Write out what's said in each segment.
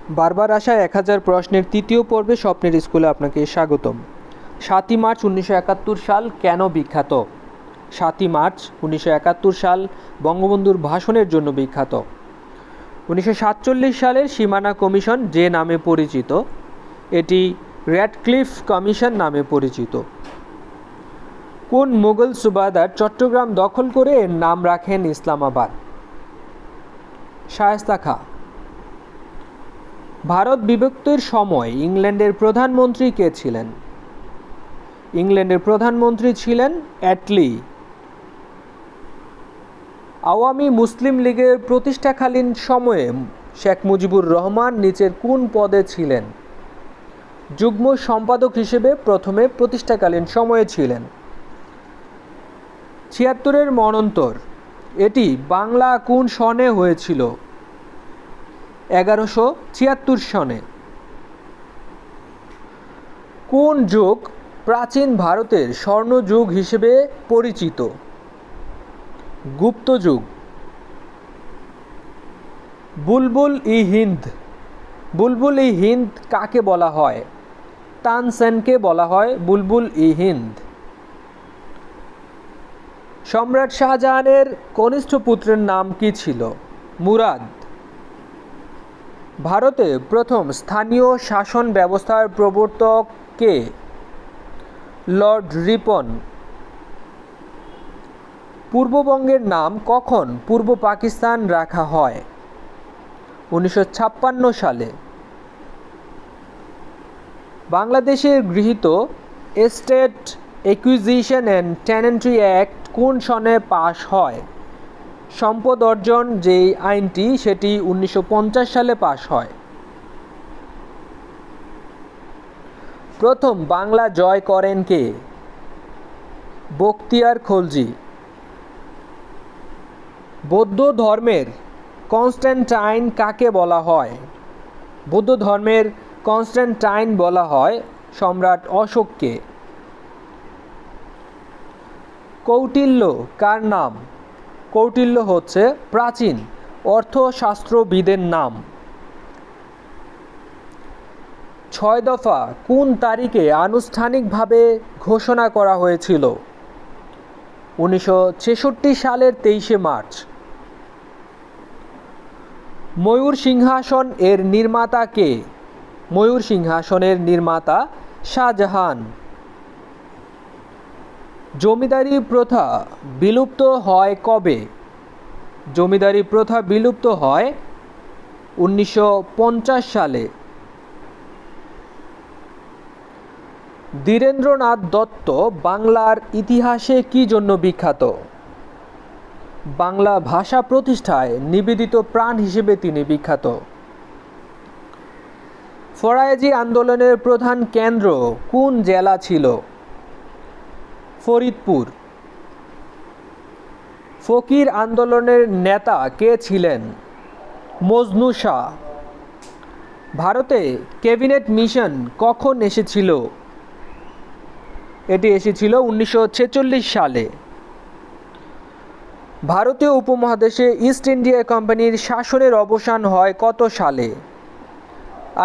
বারবার আসা 1000 প্রশ্নের তৃতীয় পর্বে স্বপ্নের স্কুলে আপনাকে স্বাগতম। 7ই মার্চ 1971 সাল কেন বিখ্যাত? 7ই মার্চ 1971 সাল বঙ্গবন্ধুর ভাষণের জন্য বিখ্যাত। 1947 সালের সীমানা কমিশন যে নামে পরিচিত, এটি র্যাডক্লিফ কমিশন নামে পরিচিত। কোন মুঘল সুবাদার চট্টগ্রাম দখল করে এর নাম রাখেন ইসলামাবাদ? শায়েস্তা খাঁ। ভারত বিভক্তির সময় ইংল্যান্ডের প্রধানমন্ত্রী কে ছিলেন? ইংল্যান্ডের প্রধানমন্ত্রী ছিলেন অ্যাটলি। আওয়ামী মুসলিম লীগের প্রতিষ্ঠাকালীন সময়ে শেখ মুজিবুর রহমান নিচের কোন পদে ছিলেন? যুগ্ম সম্পাদক হিসেবে প্রথমে প্রতিষ্ঠাকালীন সময়ে ছিলেন। ৭৬-এর মন্বন্তর এটি বাংলা কোন সনে হয়েছিল? 1176 সনে। কোন যুগ প্রাচীন ভারতের স্বর্ণযুগ হিসেবে পরিচিত? গুপ্ত যুগ। বুলবুল ই হিন্দ কাকে বলা হয়? তানসেনকে বলা হয় বুলবুল ই হিন্দ। সম্রাট শাহজাহানের কনিষ্ঠ পুত্রের নাম কি ছিল? মুরাদ। ভারতে প্রথম স্থানীয় শাসন ব্যবস্থার প্রবর্তক কে? লর্ড রিপন। পূর্ববঙ্গের নাম কখন পূর্ব পাকিস্তান রাখা হয়? 1956 সালে। বাংলাদেশের গৃহীত এস্টেট একুইজিশন অ্যান্ড টেনেন্ট্রি অ্যাক্ট কোন সনে পাশ হয়? সম্পদ অর্জন যেই আইনটি, সেটি 1950 সালে পাশ হয়। প্রথম বাংলা জয় করেন কে? বখতিয়ার খলজি। বৌদ্ধ ধর্মের কনস্ট্যান্টাইন কাকে বলা হয়? বৌদ্ধ ধর্মের কনস্ট্যান্টাইন বলা হয় সম্রাট অশোককে। কৌটিল্য কার নাম? কৌটিল্য হচ্ছে প্রাচীন অর্থশাস্ত্রবিদের নাম। 6 দফা কোন তারিখে আনুষ্ঠানিকভাবে ঘোষণা করা হয়েছিল? 1966 সালের 23শে মার্চ। ময়ূর সিংহাসন এর নির্মাতা কে? ময়ূর সিংহাসনের নির্মাতা শাহজাহান। জমিদারি প্রথা বিলুপ্ত হয় কবে? জমিদারি প্রথা বিলুপ্ত হয় 1950 সালে। ধীরেন্দ্রনাথ দত্ত বাংলার ইতিহাসে কি জন্য বিখ্যাত? বাংলা ভাষা প্রতিষ্ঠায় নিবেদিত প্রাণ হিসেবে তিনি বিখ্যাত। ফরায়েজি আন্দোলনের প্রধান কেন্দ্র কোন জেলা ছিল? ফরিদপুর। ফকির আন্দোলনের নেতা কে ছিলেন? মজনু শাহ। ভারতে ক্যাবিনেট মিশন কখন এসেছিল? এটি এসেছিল 1946 সালে। ভারতীয় উপমহাদেশে ইস্ট ইন্ডিয়া কোম্পানির শাসনের অবসান হয় কত সালে?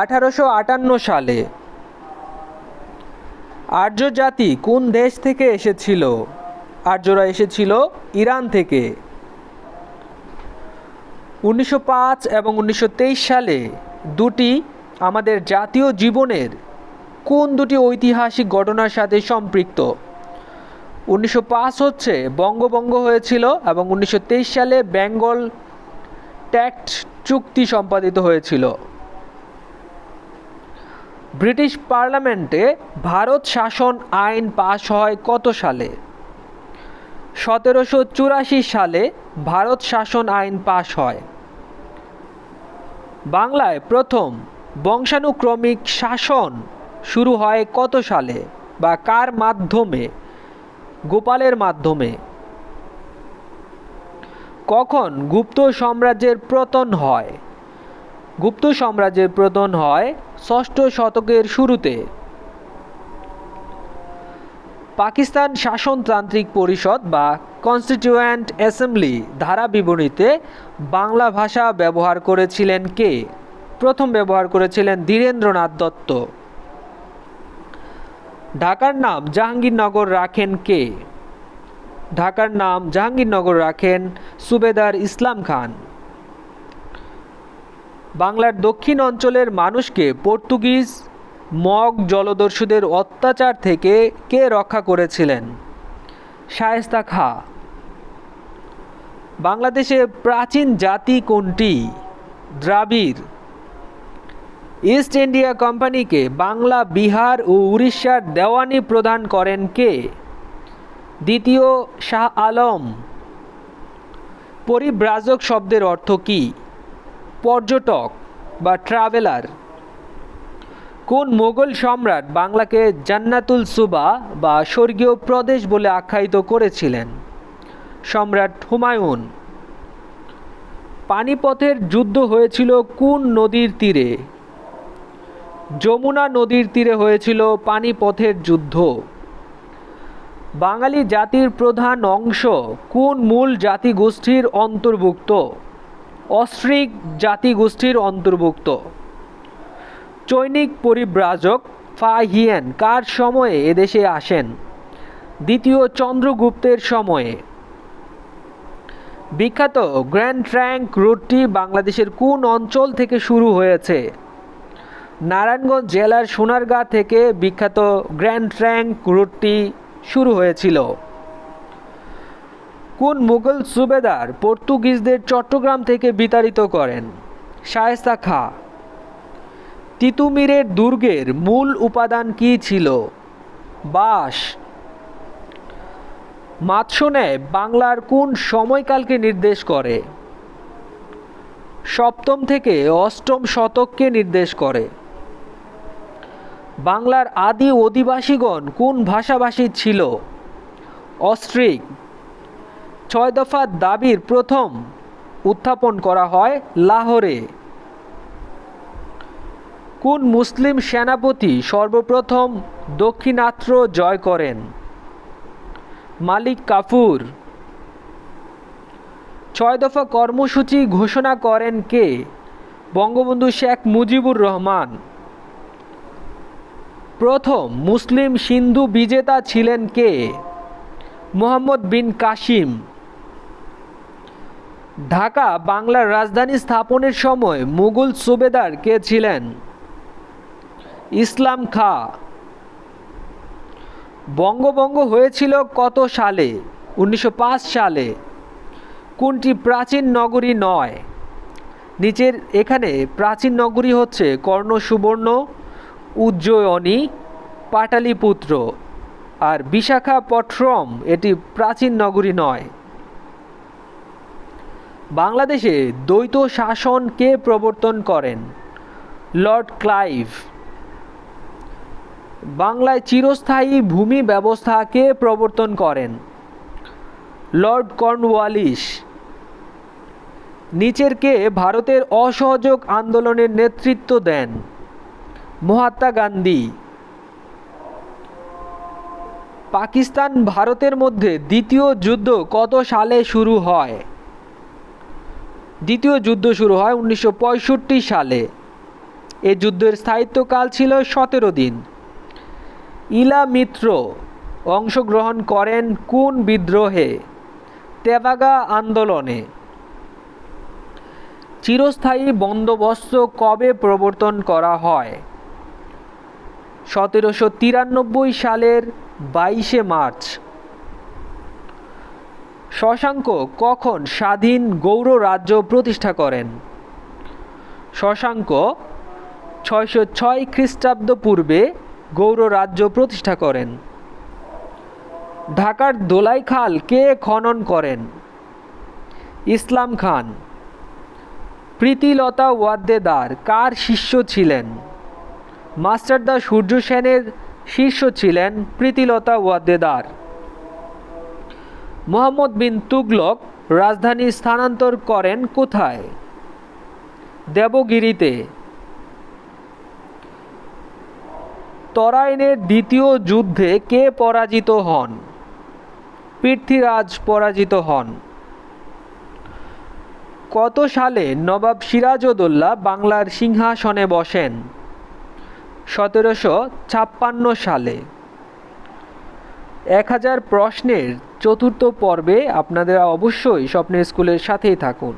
1858 সালে। আর্য জাতি কোন দেশ থেকে এসেছিল? আর্যরা এসেছিল ইরান থেকে। 1905 এবং 1923 সালে দুটি আমাদের জাতীয় জীবনের কোন দুটি ঐতিহাসিক ঘটনার সাথে সম্পৃক্ত? 1905 হচ্ছে বঙ্গভঙ্গ হয়েছিল এবং 1923 সালে বেঙ্গল ট্যাক্ট চুক্তি সম্পাদিত হয়েছিল। ব্রিটিশ পার্লামেন্টে ভারত শাসন আইন পাশ হয় কত সালে? 1784 সালে ভারত শাসন আইন পাশ হয়। বাংলায় প্রথম বংশানুক্রমিক শাসন শুরু হয় কত সালে বা কার মাধ্যমে? গোপালের মাধ্যমে। কখন গুপ্ত সাম্রাজ্যের পতন হয়? গুপ্ত সাম্রাজ্যের পতন হয় 6ষ্ঠ শতকের শুরুতে। পাকিস্তান শাসনতান্ত্রিক পরিষদ বা কনস্টিটিউয়েন্ট অ্যাসেম্বলি ধারা বিবরণীতে বাংলা ভাষা ব্যবহার করেছিলেন কে? প্রথম ব্যবহার করেছিলেন ধীরেন্দ্রনাথ দত্ত। ঢাকার নাম জাহাঙ্গীরনগর রাখেন কে? ঢাকার নাম জাহাঙ্গীরনগর রাখেন সুবেদার ইসলাম খান। বাংলার দক্ষিণ অঞ্চলের মানুষকে পর্তুগিজ মগ জলদস্যুদের অত্যাচার থেকে কে রক্ষা করেছিলেন? শায়েস্তা খাঁ। বাংলাদেশে প্রাচীন জাতি কোনটি? দ্রাবিড়। ইস্ট ইন্ডিয়া কোম্পানিকে বাংলা, বিহার ও উড়িষ্যার দেওয়ানি প্রদান করেন কে? দ্বিতীয় শাহ আলম। পরিব্রাজক শব্দের অর্থ কী? পর্যটক বা ট্রাভেলার। কোন মোগল সম্রাট বাংলাকে জান্নাতুল সুবা বা স্বর্গীয় প্রদেশ বলে আখ্যায়িত করেছিলেন? সম্রাট হুমায়ুন। পানিপথের যুদ্ধ হয়েছিল কোন নদীর তীরে? যমুনা নদীর তীরে হয়েছিল পানিপথের যুদ্ধ। বাঙালি জাতির প্রধান অংশ কোন মূল জাতিগোষ্ঠীর অন্তর্ভুক্ত? অস্ট্রিক জাতিগোষ্ঠীর অন্তর্ভুক্ত। চৈনিক পরিব্রাজক ফা হিয়েন কার সময়ে এদেশে আসেন? দ্বিতীয় চন্দ্রগুপ্তের সময়ে। বিখ্যাত গ্র্যান্ড ট্রাঙ্ক রুটটি বাংলাদেশের কোন অঞ্চল থেকে শুরু হয়েছে? নারায়ণগঞ্জ জেলার সোনারগাঁ থেকে বিখ্যাত গ্র্যান্ড ট্রাঙ্ক রুটটি শুরু হয়েছিল। কোন মুঘল সুবেদার পর্তুগিজদের চট্টগ্রাম থেকে বিতাড়িত করেন? শায়েস্তা খাঁ। তিতুমিরের দুর্গের মূল উপাদান কী ছিল? বাঁশ। মাৎস্যন্যায় বাংলার কোন সময়কালকে নির্দেশ করে? সপ্তম থেকে অষ্টম শতককে নির্দেশ করে। বাংলার আদি অধিবাসীগণ কোন ভাষাভাষী ছিল? অস্ট্রিক। ৬ দফা দাবির প্রথম উত্থাপন করা হয় লাহোরে। কোন মুসলিম সেনাপতি সর্বপ্রথম দক্ষিণাত্র জয় করেন? মালিক কাফুর। ৬ দফা কর্মসূচি ঘোষণা করেন কে? বঙ্গবন্ধু শেখ মুজিবুর রহমান। প্রথম মুসলিম সিন্ধু বিজেতা ছিলেন কে? মুহাম্মদ বিন কাসিম। ঢাকা বাংলার রাজধানী স্থাপনের সময় মুঘল সুবেদার কে ছিলেন? ইসলাম খাঁ। বঙ্গভঙ্গ হয়েছিল কত সালে? ১৯০৫ সালে। কোনটি প্রাচীন নগরী নয়? নিচের এখানে প্রাচীন নগরী হচ্ছে কর্ণ সুবর্ণ, উজ্জয়িনী, পাটালিপুত্র আর বিশাখাপট্টনম এটি প্রাচীন নগরী নয়। বাংলাদেশে দ্বৈত শাসন কে প্রবর্তন করেন? Lord Clive. বাংলায় চিরস্থায়ী ভূমি ব্যবস্থা কে প্রবর্তন করেন? Lord Cornwallis. নিচের কে ভারতের অসহযোগ আন্দোলনের নেতৃত্ব দেন? মহাত্মা গান্ধী। পাকিস্তান ভারতের মধ্যে দ্বিতীয় যুদ্ধ কত সালে শুরু হয়? দ্বিতীয় যুদ্ধ শুরু হয় ১৯৬৫ সালে। এ যুদ্ধের স্থায়িত্বকাল ছিল ১৭ দিন। ইলা মিত্র অংশগ্রহণ করেন কোন বিদ্রোহে? তেভাগা আন্দোলনে। চিরস্থায়ী বন্দোবস্ত কবে প্রবর্তন করা হয়? ১৭৯৩ সালের ২২শে মার্চ। শশাঙ্ক কখন স্বাধীন গৌড় রাজ্য প্রতিষ্ঠা করেন? শশাঙ্ক ৬০৬ খ্রিস্টাব্দ পূর্বে গৌড় রাজ্য প্রতিষ্ঠা করেন। ঢাকার দোলাই খাল কে খনন করেন? ইসলাম খান। প্রীতিলতা ওয়াদ্দেদার কার শিষ্য ছিলেন? মাস্টারদা সূর্য সেনের শিষ্য ছিলেন প্রীতিলতা ওয়াদ্দেদার। মুহাম্মদ বিন তুগলক রাজধানী স্থানান্তর করেন কোথায়? দেবগিরিতে। তরাইনের দ্বিতীয় যুদ্ধে কে পরাজিত হন? পৃথ্বীরাজ পরাজিত হন। কত সালে নবাব সিরাজউদ্দৌলা বাংলার সিংহাসনে বসেন? 1756 সালে। 1000 প্রশ্নের চতুর্থ পর্বে আপনাদের অবশ্যই স্বপ্নের স্কুলের সাথেই থাকুন।